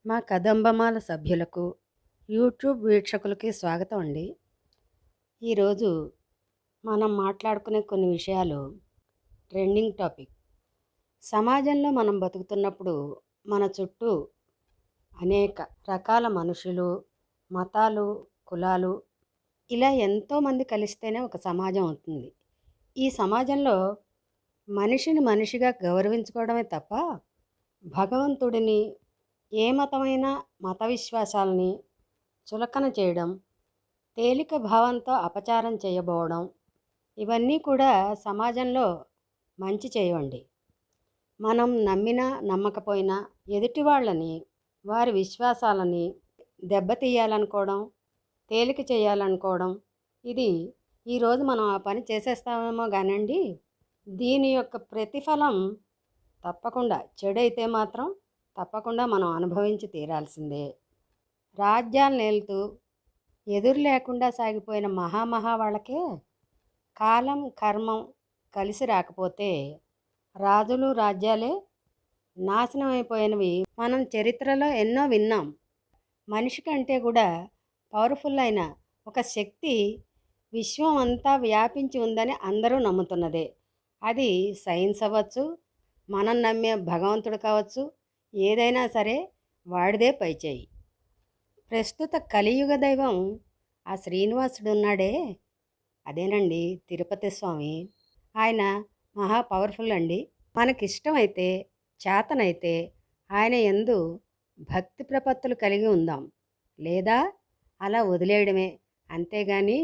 మా కదంబమాల సభ్యులకు, యూట్యూబ్ వీక్షకులకి స్వాగతం అండి. ఈరోజు మనం మాట్లాడుకునే కొన్ని విషయాలు ట్రెండింగ్ టాపిక్. సమాజంలో మనం బతుకుతున్నప్పుడు మన చుట్టూ అనేక రకాల మనుషులు, మతాలు, కులాలు ఇలా ఎంతోమంది కలిస్తేనే ఒక సమాజం అవుతుంది. ఈ సమాజంలో మనిషిని మనిషిగా గౌరవించుకోవడమే తప్ప భగవంతుడిని, ఏ మతమైన మత విశ్వాసాలని చులకన చేయడం, తేలిక భావంతో అపచారం చేయబోవడం ఇవన్నీ కూడా సమాజంలో మంచి చేయవండి. మనం నమ్మినా నమ్మకపోయినా ఎదుటి వాళ్ళని, వారి విశ్వాసాలని దెబ్బతీయాలనుకోవడం, తేలిక చేయాలనుకోవడం, ఇది ఈరోజు మనం ఆ పని చేసేస్తామేమో కానండి, దీని యొక్క ప్రతిఫలం తప్పకుండా చెడైతే మాత్రం తప్పకుండా మనం అనుభవించి తీరాల్సిందే. రాజ్యాలు నేలుతూ ఎదురు లేకుండా సాగిపోయిన మహామహా వాళ్ళకే కాలం కర్మం కలిసి రాకపోతే రాజులు రాజ్యాలే నాశనం అయిపోయినవి మనం చరిత్రలో ఎన్నో విన్నాం. మనిషి కంటే కూడా పవర్ఫుల్ అయిన ఒక శక్తి విశ్వం అంతా వ్యాపించి ఉందని అందరూ నమ్ముతున్నదే. అది సైన్స్ అవ్వచ్చు, మనం నమ్మే భగవంతుడు కావచ్చు, ఏదైనా సరే వాడిదే పైచేయి. ప్రస్తుత కలియుగ దైవం ఆ శ్రీనివాసుడు ఉన్నాడే, అదేనండి తిరుపతి స్వామి. ఆయన మహా పవర్ఫుల్ అండి. మనకిష్టమైతే, చేతనైతే ఆయన యందు భక్తి ప్రపత్తులు కలిగి ఉందాం, లేదా అలా వదిలేయడమే. అంతేగాని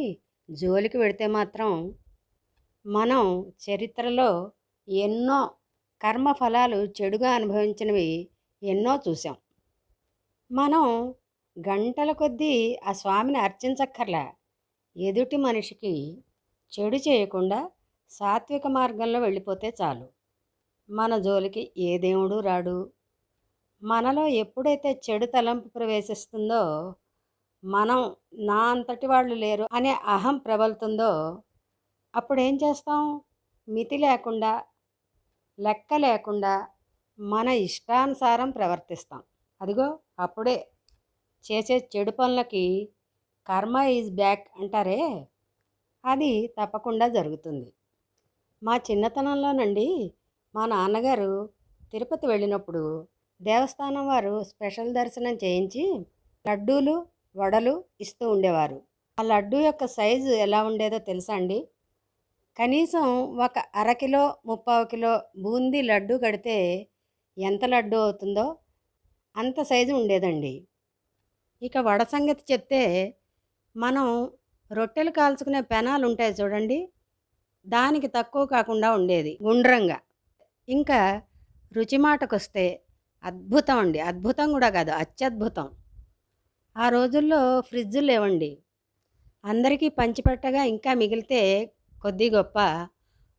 జోలికి వెడితే మాత్రం మనం చరిత్రలో ఎన్నో కర్మఫలాలు చెడుగా అనుభవించినవి ఎన్నో చూసాం. మనం గంటల కొద్దీ ఆ స్వామిని అర్చించక్కర్లా. ఎదుటి మనిషికి చెడు చేయకుండా సాత్విక మార్గంలో వెళ్ళిపోతే చాలు. మన జోలికి ఏ దేవుడు రాడు. మనలో ఎప్పుడైతే చెడు తలంపు ప్రవేశిస్తుందో, మనం నా అంతటి వాళ్ళు లేరు అనే అహం ప్రబలుతుందో, అప్పుడేం చేస్తాం? మితి లేకుండా, లెక్క లేకుండా మన ఇష్టానుసారం ప్రవర్తిస్తాం. అదిగో అప్పుడే చేసే చెడు పనులకి కర్మ ఈజ్ బ్యాక్ అంటారే, అది తప్పకుండా జరుగుతుంది. మా చిన్నతనంలోనండి మా నాన్నగారు తిరుపతి వెళ్ళినప్పుడు దేవస్థానం వారు స్పెషల్ దర్శనం చేయించి లడ్డూలు, వడలు ఇస్తూ ఉండేవారు. ఆ లడ్డూ యొక్క సైజు ఎలా ఉండేదో తెలుసా అండి? కనీసం ఒక అరకిలో, ముప్పావు కిలో బూందీ లడ్డూ కడితే ఎంత లడ్డూ అవుతుందో అంత సైజు ఉండేదండి. ఇక వడ సంగతి చెప్తే, మనం రొట్టెలు కాల్చుకునే పెనాలు ఉంటాయి చూడండి, దానికి తక్కువ కాకుండా ఉండేది గుండ్రంగా. ఇంకా రుచి మాటకొస్తే అద్భుతం అండి. అద్భుతం కూడా కాదు, అత్యద్భుతం. ఆ రోజుల్లో ఫ్రిడ్జులు లేవండి. అందరికీ పంచిపెట్టగా ఇంకా మిగిలితే కొద్ది గొప్ప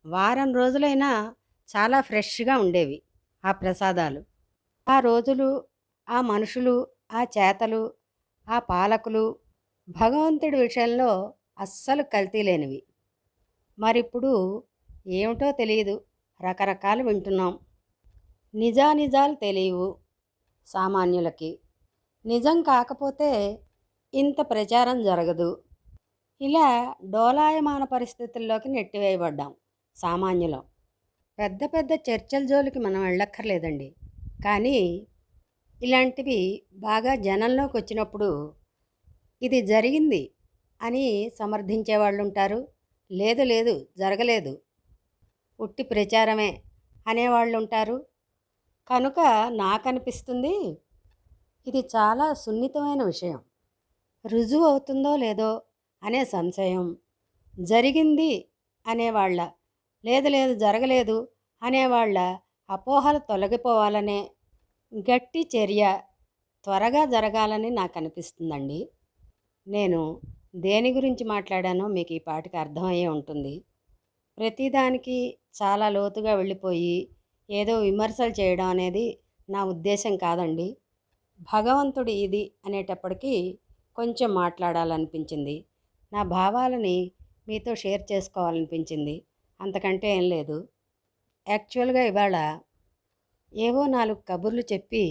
వారం రోజులైనా చాలా ఫ్రెష్గా ఉండేవి ఆ ప్రసాదాలు. ఆ రోజులు, ఆ మనుషులు, ఆ చేతలు, ఆ పాలకులు భగవంతుడి విషయంలో అస్సలు కల్తీ లేనివి. మరిప్పుడు ఏమిటో తెలియదు, రకరకాలు వింటున్నాం. నిజానిజాలు తెలియవు సామాన్యులకి. నిజం కాకపోతే ఇంత ప్రచారం జరగదు. ఇలా డోలాయమాన పరిస్థితుల్లోకి నెట్టివేయబడ్డాం సామాన్యులం. పెద్ద పెద్ద చర్చల జోలికి మనం వెళ్ళక్కర్లేదండి. కానీ ఇలాంటివి బాగా జనంలోకి వచ్చినప్పుడు ఇది జరిగింది అని సమర్థించే వాళ్ళు ఉంటారు. లేదు లేదు జరగలేదు, ఉట్టి ప్రచారమే అనేవాళ్ళు ఉంటారు. కనుక నాకనిపిస్తుంది ఇది చాలా సున్నితమైన విషయం. రుజువు అవుతుందో లేదో అనే సంశయం, జరిగింది అనేవాళ్ళ, లేదు లేదు జరగలేదు అనేవాళ్ళ అపోహలు తొలగిపోవాలనే గట్టి చర్య త్వరగా జరగాలని నాకు అనిపిస్తుందండి. నేను దేని గురించి మాట్లాడానో మీకు ఈ పాటికి అర్థమయ్యే ఉంటుంది. ప్రతిదానికి చాలా లోతుగా వెళ్ళిపోయి ఏదో విమర్శలు చేయడం అనేది నా ఉద్దేశం కాదండి. భగవంతుడు ఇది అనేటప్పటికీ కొంచెం మాట్లాడాలనిపించింది. నా భావాలని మీతో షేర్ చేసుకోవాలనిపించింది. అంతకంటే ఏం లేదు. యాక్చువల్గా ఇవాళ ఏవో 4 కబుర్లు చెప్పి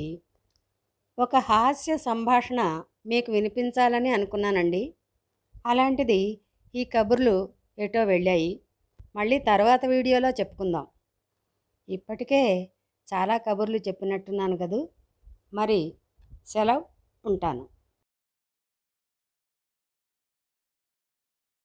ఒక హాస్య సంభాషణ మీకు వినిపించాలని అనుకున్నానండి. అలాంటిది ఈ కబుర్లు ఎటో వెళ్ళాయి. మళ్ళీ తర్వాత వీడియోలో చెప్పుకుందాం. ఇప్పటికే చాలా కబుర్లు చెప్పినట్టున్నాను కదూ. మరి సెలవు, ఉంటాను.